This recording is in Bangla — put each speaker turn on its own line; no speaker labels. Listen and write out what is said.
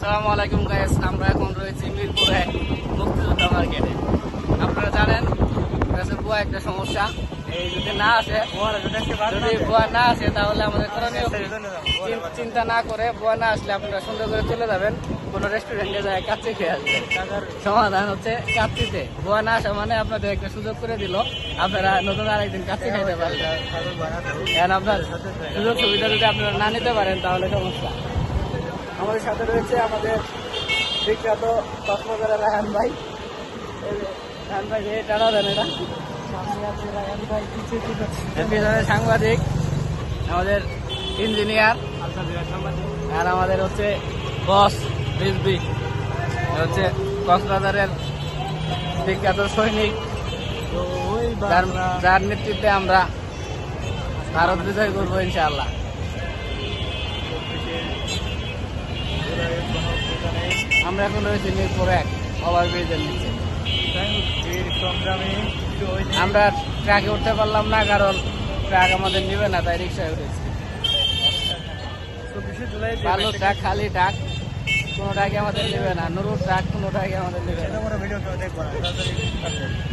আসসালামু আলাইকুম গাইস, আমরা এখন রয়েছি মিরপুরে মুক্তিযোদ্ধা মার্কেটে। আপনারা জানেন বুয়া একটা সমস্যা, এই যদি না আসে, যদি বুয়া না আসে তাহলে আমাদের করণীয় চিন্তা না করে বুয়া না আসলে আপনারা সুন্দর করে চলে যাবেন কোনো রেস্টুরেন্টে যায় কাচ্চি খেয়ে আসবেন। সমাধান হচ্ছে কাচ্চিতে বুয়া না আসা মানে আপনাদের একটা সুযোগ করে দিল, আপনারা নতুন আরেকদিন কাচ্চি খাইতে পারবেন। এখন আপনার সুযোগ সুবিধা যদি আপনারা না নিতে পারেন তাহলে সমস্যা। আমাদের সাথে রয়েছে আমাদের বিখ্যাত কক্সবাজারের রায়হান ভাই। রায়হান ভাই টানা দেন, এটা পিছনে সাংবাদিক, আমাদের ইঞ্জিনিয়ার, আর আমাদের হচ্ছে বস রিজবি, হচ্ছে কক্সবাজারের বিখ্যাত সৈনিক, যার নেতৃত্বে আমরা ভারত বিজয় করবো ইনশাআল্লাহ। আমরা এখন রয়েছি মিরপুর 1 ওভারব্রিজের নিচে। আমরা ট্রাকে উঠতে পারলাম না, কারণ ট্রাক আমাদের নিবে না, তাই রিক্সায় উঠেছি। ভালো ট্রাক, খালি ট্রাক, কোনো ট্রাকে আমাদের নেবে না। নুরুর ট্রাক কোনো ট্রাকে আমাদের নেবে না।